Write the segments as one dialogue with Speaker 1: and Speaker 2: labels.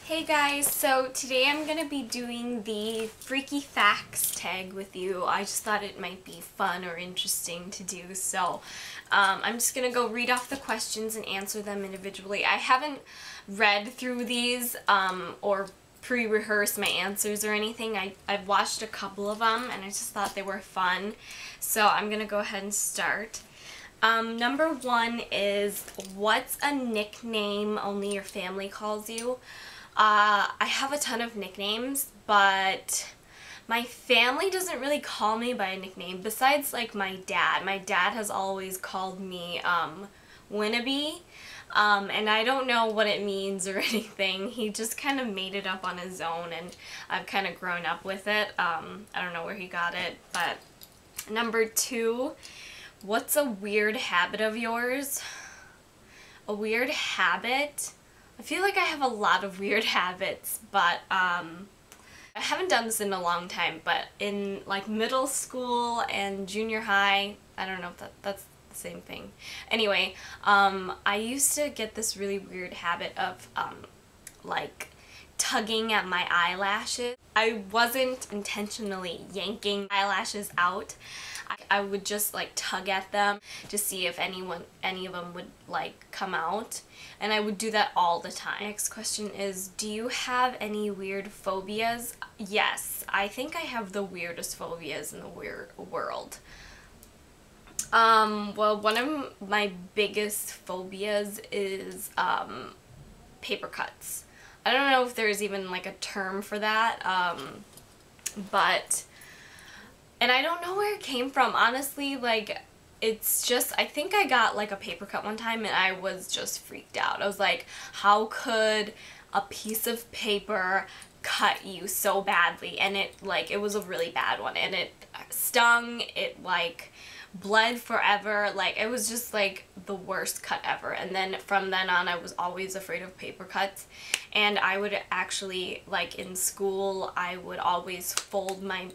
Speaker 1: Hey guys, so today I'm going to be doing the Freaky Facts tag with you. I just thought it might be fun or interesting to do, so I'm just going to go read off the questions and answer them individually. I haven't read through these or pre-rehearsed my answers or anything. I've watched a couple of them and I just thought they were fun, so I'm going to go ahead and start. Number one is, what's a nickname only your family calls you? I have a ton of nicknames, but my family doesn't really call me by a nickname besides like my dad. My dad has always called me Winnaby, and I don't know what it means or anything. He just kind of made it up on his own and I've kind of grown up with it. I don't know where he got it, but number two, what's a weird habit of yours? A weird habit? I feel like I have a lot of weird habits, but I haven't done this in a long time, but in like middle school and junior high, I don't know if that's the same thing. Anyway, I used to get this really weird habit of like tugging at my eyelashes. I wasn't intentionally yanking eyelashes out. I would just like tug at them to see if any of them would like come out, and I would do that all the time. Next question is, do you have any weird phobias? Yes, I think I have the weirdest phobias in the world. Well, one of my biggest phobias is paper cuts. I don't know if there's even like a term for that, but and I don't know where it came from, honestly. Like, it's just, I think I got like a paper cut one time and I was just freaked out. I was like, how could a piece of paper cut you so badly? And it was a really bad one, and it stung, it like bled forever. Like, it was just like the worst cut ever. And then from then on I was always afraid of paper cuts, and I would actually, like in school, I would always fold my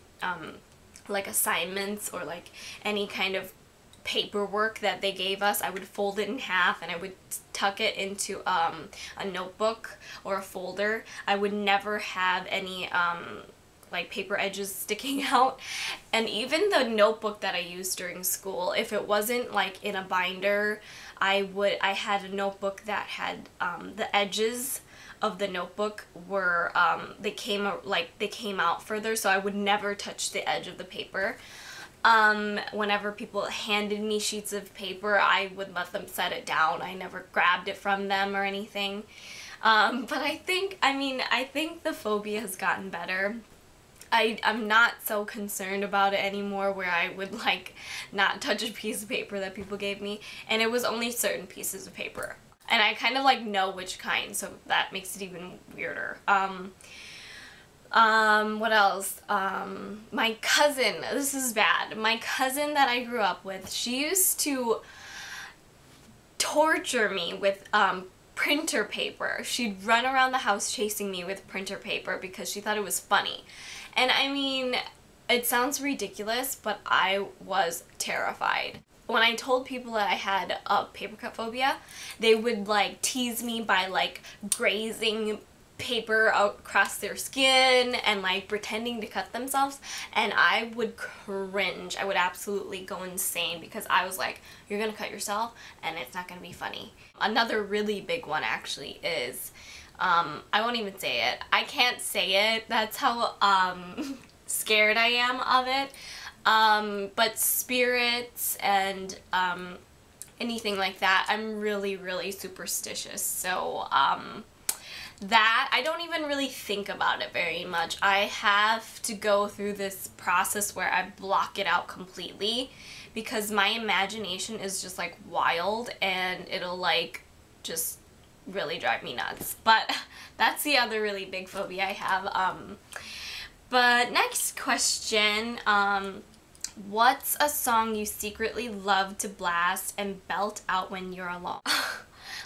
Speaker 1: like assignments or like any kind of paperwork that they gave us. I would fold it in half and I would tuck it into a notebook or a folder. I would never have any like paper edges sticking out. And even the notebook that I used during school, if it wasn't like in a binder, I had a notebook that had the edges of the notebook were they came out further, so I would never touch the edge of the paper. Whenever people handed me sheets of paper, I would let them set it down. I never grabbed it from them or anything. But I think the phobia has gotten better. I'm not so concerned about it anymore, where I would like not touch a piece of paper that people gave me, and it was only certain pieces of paper. And I kind of like know which kind, so that makes it even weirder. What else? My cousin, this is bad. My cousin that I grew up with, she used to torture me with printer paper. She'd run around the house chasing me with printer paper because she thought it was funny. And I mean, it sounds ridiculous, but I was terrified. When I told people that I had a paper cut phobia, they would like tease me by like grazing paper across their skin and like pretending to cut themselves, and I would cringe. I would absolutely go insane because I was like, you're gonna cut yourself and it's not gonna be funny. Another really big one actually is, I won't even say it. I can't say it. That's how scared I am of it. But spirits and anything like that, I'm really superstitious. So that, I don't even really think about it very much. I have to go through this process where I block it out completely because my imagination is just like wild, and it'll like just really drive me nuts. But that's the other really big phobia I have. But next question, what's a song you secretly love to blast and belt out when you're alone?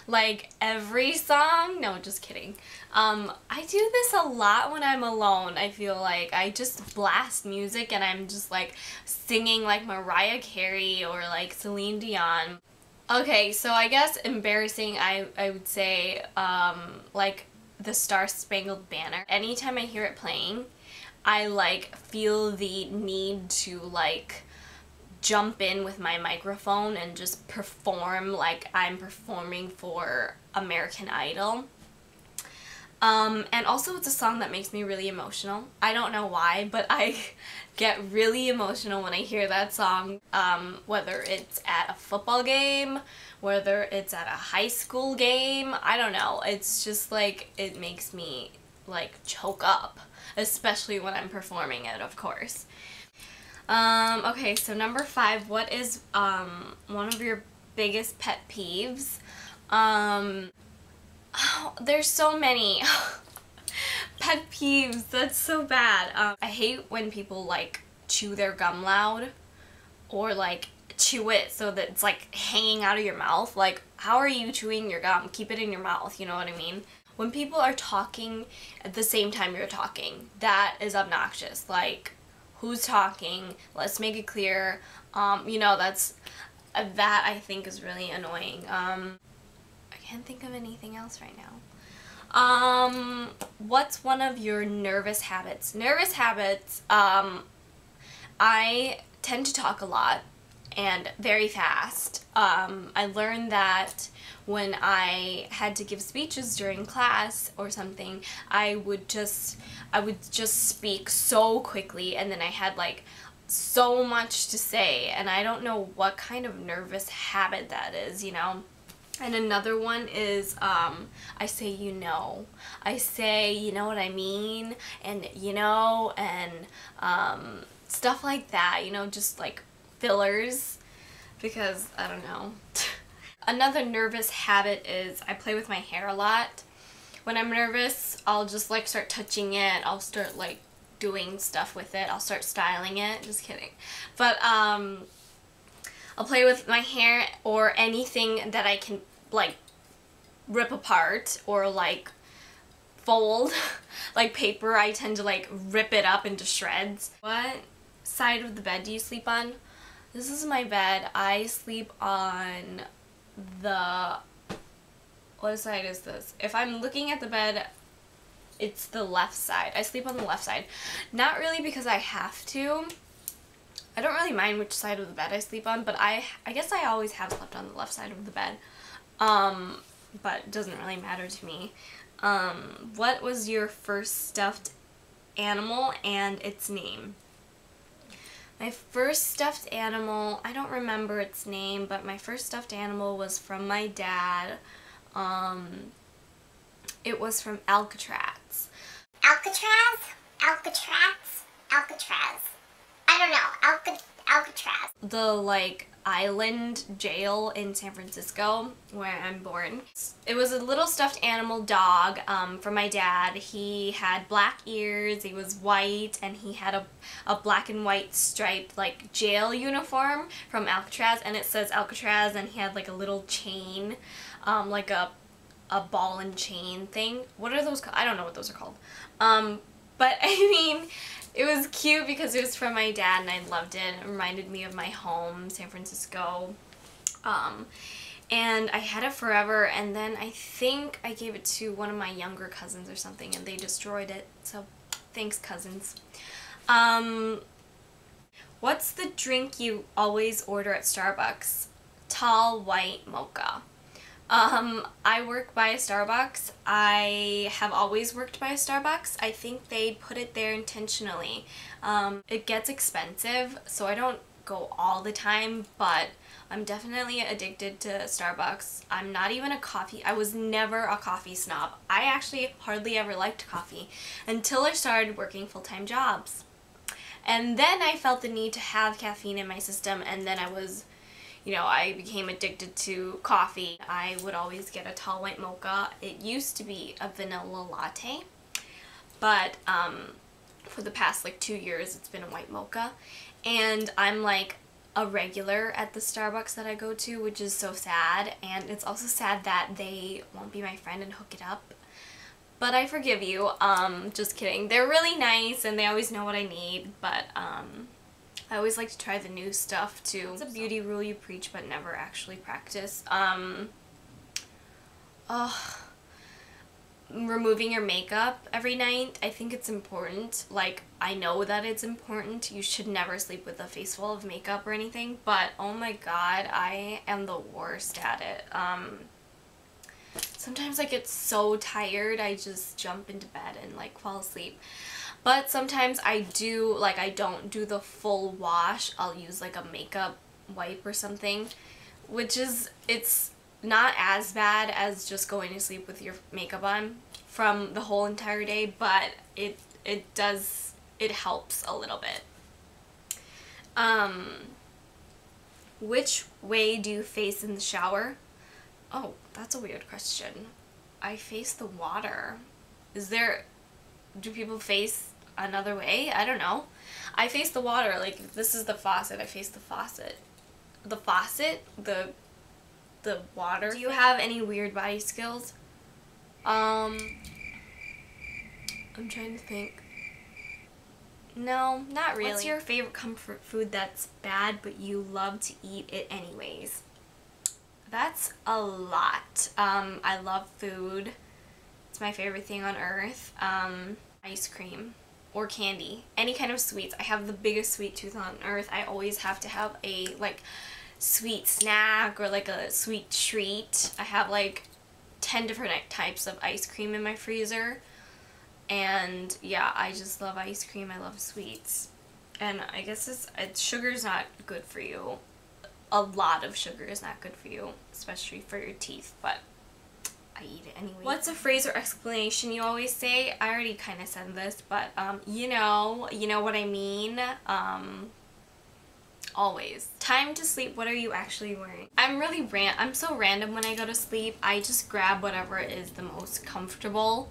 Speaker 1: Like every song? No, just kidding. I do this a lot when I'm alone. I feel like I just blast music and I'm just like singing like Mariah Carey or like Celine Dion. Okay, so I guess embarrassing, I would say like the Star Spangled Banner. Anytime I hear it playing, I like feel the need to like jump in with my microphone and just perform like I'm performing for American Idol. And also it's a song that makes me really emotional. I don't know why, but I get really emotional when I hear that song. Whether it's at a football game, whether it's at a high school game, I don't know. It's just like, it makes me like choke up, especially when I'm performing it, of course. Okay, so number 5, what is one of your biggest pet peeves? Oh, there's so many. Pet peeves, that's so bad. I hate when people like chew their gum loud, or like chew it so that it's like hanging out of your mouth. Like, how are you chewing your gum? Keep it in your mouth, you know what I mean? When people are talking at the same time you're talking, that is obnoxious. Like, who's talking? Let's make it clear. You know, that I think is really annoying. I can't think of anything else right now. What's one of your nervous habits? Nervous habits, I tend to talk a lot and very fast. I learned that when I had to give speeches during class or something, I would just speak so quickly, and then I had like so much to say, and I don't know what kind of nervous habit that is, you know? And another one is, I say, you know. I say, you know what I mean, and you know, and stuff like that, you know, just like fillers, because I don't know. Another nervous habit is I play with my hair a lot. When I'm nervous, I'll just like start touching it, I'll start like doing stuff with it, I'll start styling it, just kidding. But I'll play with my hair or anything that I can like rip apart or like fold. Like paper, I tend to like rip it up into shreds. What side of the bed do you sleep on? This is my bed. I sleep on the... What side is this? If I'm looking at the bed, it's the left side. I sleep on the left side. Not really because I have to. I don't really mind which side of the bed I sleep on, but I guess I always have slept on the left side of the bed. But it doesn't really matter to me. What was your first stuffed animal and its name? My first stuffed animal, I don't remember its name, but my first stuffed animal was from my dad. It was from Alcatraz.
Speaker 2: Alcatraz? Alcatraz? Alcatraz. I don't know. Alcatraz.
Speaker 1: The, like, island jail in San Francisco where I'm born. It was a little stuffed animal dog from my dad. He had black ears, he was white, and he had a black and white striped like jail uniform from Alcatraz, and it says Alcatraz, and he had like a little chain, like a ball and chain thing. What are those called? I don't know what those are called. But I mean, it was cute because it was from my dad and I loved it. It reminded me of my home, San Francisco. And I had it forever, and then I think I gave it to one of my younger cousins or something and they destroyed it. So thanks, cousins. What's the drink you always order at Starbucks? Tall white mocha. I work by a Starbucks. I have always worked by a Starbucks. I think they put it there intentionally. It gets expensive, so I don't go all the time, but I'm definitely addicted to Starbucks. I'm not even a coffee. I was never a coffee snob. I actually hardly ever liked coffee until I started working full-time jobs. And then I felt the need to have caffeine in my system, and then I became addicted to coffee. I would always get a tall white mocha. It used to be a vanilla latte, but for the past like 2 years it's been a white mocha. And I'm like a regular at the Starbucks that I go to, which is so sad. And it's also sad that they won't be my friend and hook it up. But I forgive you. Just kidding. They're really nice and they always know what I need, but I always like to try the new stuff too. It's a beauty rule you preach but never actually practice. removing your makeup every night. I think it's important. Like, I know that it's important. You should never sleep with a face full of makeup or anything, but oh my god, I am the worst at it. Sometimes I get so tired, I just jump into bed and like fall asleep. But sometimes I do, like, I don't do the full wash. I'll use like a makeup wipe or something, which is, it's not as bad as just going to sleep with your makeup on from the whole entire day, but it helps a little bit. Which way do you face in the shower? Oh, that's a weird question. I face the water. Do people face another way? I don't know. I face the water. Like, if this is the faucet, I face the faucet. The faucet? The water? Do you have any weird body skills? I'm trying to think. No, not really. What's your favorite comfort food that's bad but you love to eat it anyways? That's a lot. I love food. It's my favorite thing on earth. Ice cream or candy. Any kind of sweets. I have the biggest sweet tooth on earth. I always have to have a like sweet snack or like a sweet treat. I have like 10 different types of ice cream in my freezer. And yeah, I just love ice cream. I love sweets. And I guess sugar's not good for you. A lot of sugar is not good for you, especially for your teeth, but I eat it anyway. What's a phrase or explanation you always say? I already kind of said this, but you know what I mean. Always. Time to sleep, what are you actually wearing? I'm so random when I go to sleep. I just grab whatever is the most comfortable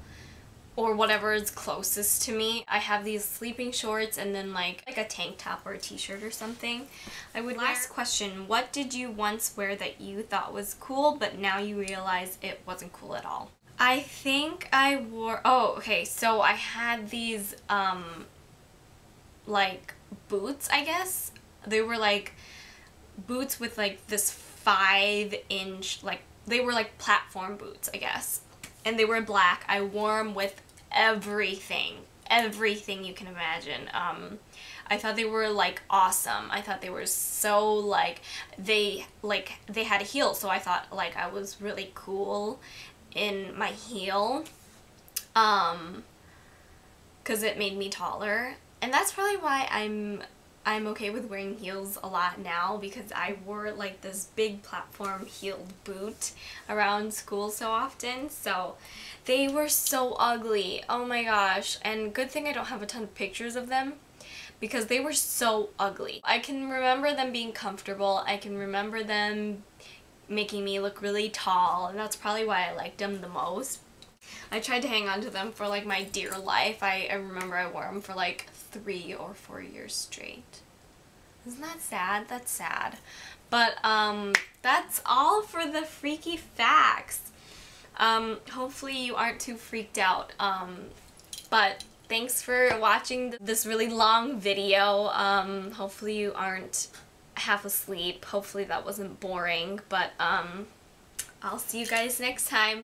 Speaker 1: or whatever is closest to me. I have these sleeping shorts and then like a tank top or a t-shirt or something. Last question, what did you once wear that you thought was cool but now you realize it wasn't cool at all? I think I wore, so I had these like boots, I guess. They were like boots with like this 5-inch, like they were like platform boots, I guess. And they were black. I wore them with everything you can imagine. I thought they were like awesome. I thought they were so like they had a heel, so I thought like I was really cool in my heel, because it made me taller. And that's probably why I'm okay with wearing heels a lot now, because I wore like this big platform heeled boot around school so often. So they were so ugly. Oh my gosh. And good thing I don't have a ton of pictures of them, because they were so ugly. I can remember them being comfortable. I can remember them making me look really tall, and that's probably why I liked them the most. I tried to hang on to them for like my dear life. I remember I wore them for like 3 or 4 years straight. Isn't that sad? That's sad. But that's all for the freaky facts. Hopefully you aren't too freaked out. But thanks for watching this really long video. Hopefully you aren't half asleep. Hopefully that wasn't boring. But I'll see you guys next time.